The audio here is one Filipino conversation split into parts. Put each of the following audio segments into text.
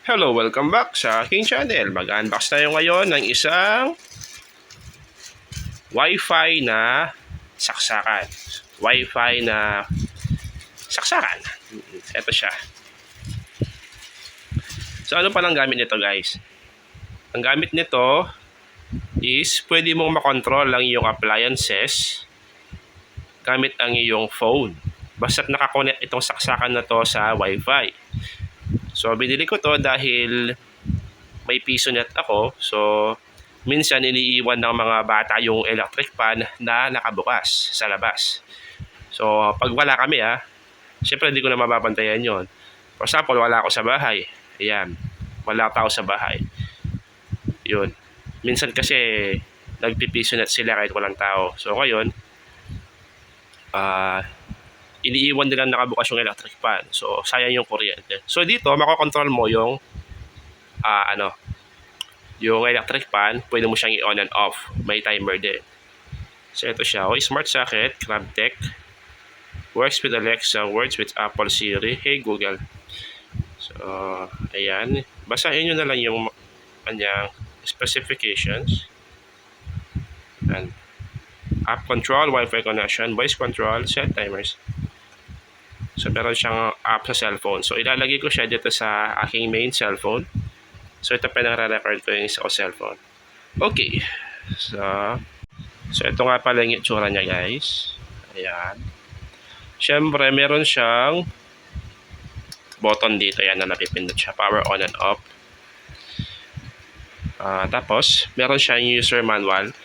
Hello, welcome back sa aking channel. Mag-unbox tayo ngayon ng isang Wi-Fi na saksakan. Wi-Fi na saksakan. Ito siya. So ano palang gamit nito, guys? Ang gamit nito is pwede mong makontrol ang iyong appliances gamit ang iyong phone. Basta't nakakonect itong saksakan na to sa Wi-Fi. So binili ko to dahil may PisoNet ako. So minsan iniiwan ng mga bata yung electric fan na nakabukas sa labas. So pag wala kami syempre hindi ko na mababantayan yon. For example, wala ako sa bahay. Ayan, wala tao sa bahay. Yun. Minsan kasi nagpipisonet sila kahit walang tao. So ngayon, iniiwan nila nakabukas yung electric fan. So sayang yung kuryente. So dito, makokontrol mo yung yung electric fan, pwede mo siyang i-on and off. May timer din. So ito siya, smart socket, Crabtech. Works with Alexa, works with Apple Siri. Hey Google. So, ayan. Basahin nyo na lang yung kanyang specifications. And app control, Wi-Fi connection, voice control, set timers. So, meron siyang app sa cellphone. So, ilalagay ko siya dito sa aking main cellphone. So, ito pa nang-record ko yung sa cellphone. Okay. So, ito nga pala yung itsura niya, guys. Ayan. Siyempre, meron siyang button dito. Ayan na napipindot siya. Power on and off. Tapos, meron siyang user manual.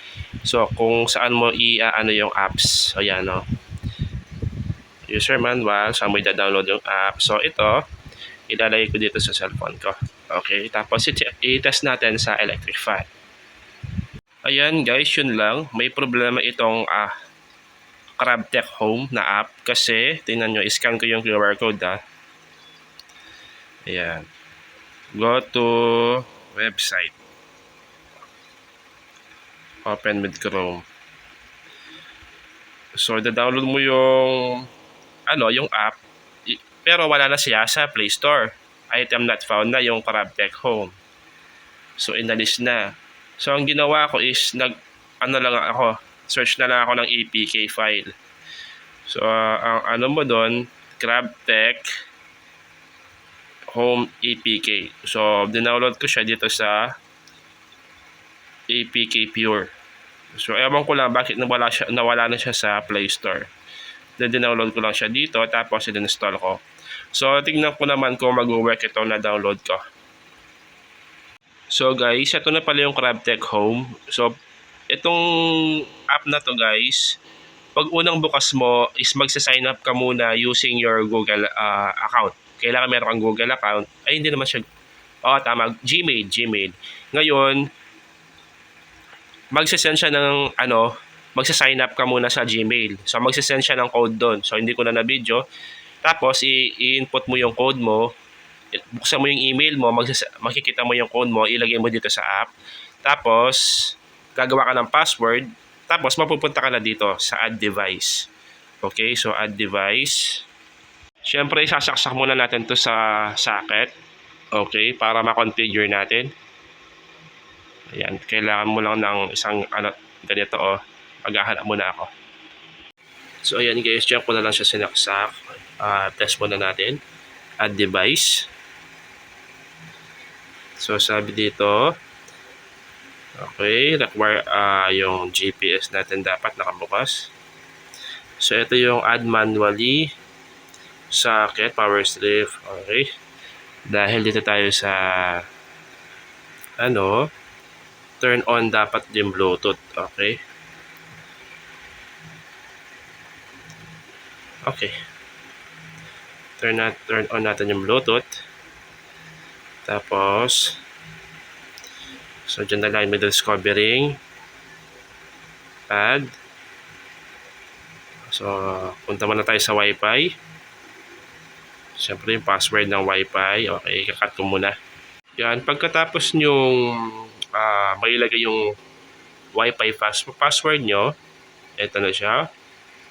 So, kung saan mo i-ano yung apps. Ayan, no. User manual. Saan mo i-download yung app. So, ito, ilalagay ko dito sa cellphone ko. Okay. Tapos, i-test natin sa electric fan. Ayan, guys. Yun lang. May problema itong Crabtech Home na app kasi tingnan nyo, scan ko yung QR code Ayan. Go to website. Open with Chrome. So, download mo yung yung app pero wala na siya sa Play Store. Item not found na yung Crabtech Home. So, inalis na. So, ang ginawa ko is search na lang ako ng APK file. So, ang mo doon, Crabtech Home APK. So, dinownload ko siya dito sa APK Pure. So, ewan ko lang bakit nawala na siya sa Play Store. Then, dinownload ko lang siya dito, tapos i-install ko. So, tingnan ko naman kung mag-work ito na download ko. So, guys, ito na pala yung Crabtech Home. So, itong app na to, guys, pag unang bukas mo is magsa-sign up ka muna using your Google account. Kailangan meron kang Google account. Ay, hindi naman siya. Tama. Gmail. Ngayon, magsa-send siya ng magsa-sign up ka muna sa Gmail. So, magsa-send siya ng code doon. So, hindi ko na na-video. Tapos, i-input mo yung code mo. Buksan mo yung email mo. Makikita mo yung code mo. Ilagay mo dito sa app. Tapos, gagawa ka ng password. Tapos, mapupunta ka na dito sa add device. Okay, so add device. Siyempre, sasaksak muna natin to sa socket. Okay, para ma-configure natin. Ayan, kailangan mo lang ng isang ganito maghahanap muna ako. So, ayan guys, diyan ko na lang siya sinaksak. Test muna natin. Add device. So, sabi dito, okay, require yung GPS natin dapat nakabukas. So, ito yung add manually socket, power strip. Okay. Dahil dito tayo sa turn on dapat yung Bluetooth. Okay. Okay. Turn on natin yung Bluetooth. Tapos, so dyan na lang may discovering. Add. So, punta muna tayo sa Wi-Fi. Siyempre yung password ng Wi-Fi. Okay, kakat ko muna. Yan, pagkatapos nyong mailagay yung Wi-Fi password nyo, ito na siya.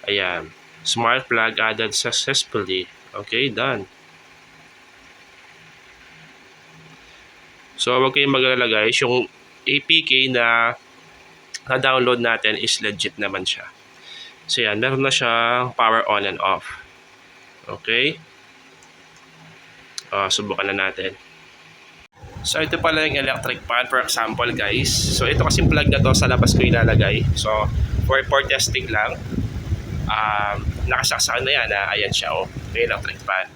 Ayan. Smart plug added successfully. Okay, done. So, huwag kayong mag-alala guys. Yung APK na na-download natin is legit naman siya. So, yan. Meron na siyang power on and off. Okay? Subukan na natin. So, ito pala yung electric fan, for example, guys. So, ito kasing plug na to sa labas ko ilalagay. So, for testing lang. Nakasaksakan na yan. Ayan siya, oh. May electric fan.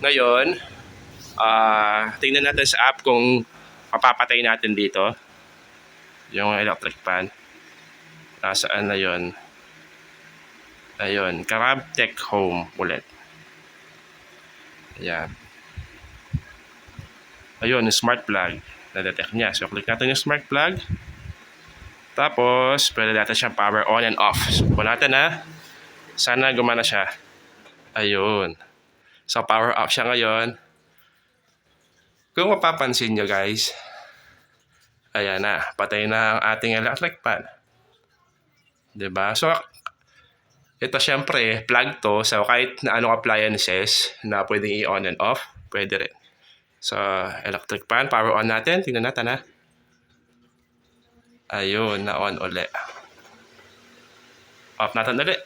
Ngayon, tingnan natin sa app kung mapapatay natin dito. Yung electric fan. Nasaan na yun? Ayun, Crabtech Home ulit. Ayan. Ayun, yung smart plug. Na-detect niya. So, click natin yung smart plug. Tapos, pwede natin siyang power on and off. Subukan natin ha. Sana gumana siya. Ayun. So, power off siya ngayon. Kung mapapansin nyo guys, ayan na. Patay na ang ating electric fan. Diba? So, ito syempre, plug to. So, kahit na anong appliances na pwedeng i-on and off, pwede rin. So, electric fan, power on natin. Tingnan natin ha. Ayun, na-on ulit. Off natin ulit.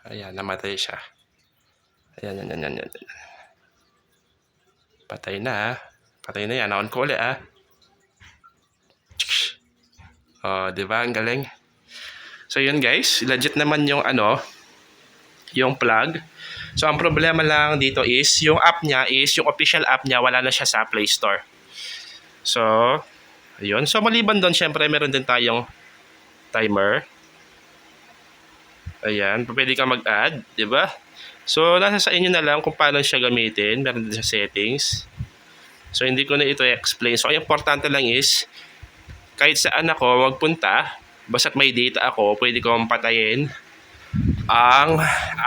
Ayan, namatay siya. Ayan. Patay na ha. Patay na yan. Na-on ko ulit ha. Diba? Ang galing. So, yun guys. Legit naman yung yung plug. So, ang problema lang dito is, yung app niya is, yung official app niya, wala na siya sa Play Store. So, ayun. So, maliban doon, syempre, meron din tayong timer. Ayan. Pwede ka mag-add, di ba? So, nasa sa inyo na lang kung paano siya gamitin. Meron din sa settings. So, hindi ko na ito i-explain. So, ang importante lang is, kahit saan ako magpunta, basta't may data ako, pwede kong patayin ang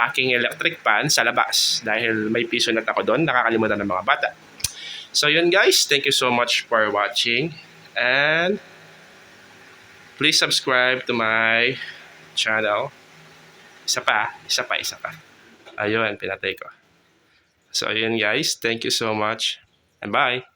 aking electric fan sa labas dahil may piso net ako doon, nakakalimutan ng mga bata. So yun guys, thank you so much for watching and please subscribe to my channel. Isa pa. Ayun, pinatay ko. So ayun guys, thank you so much and bye.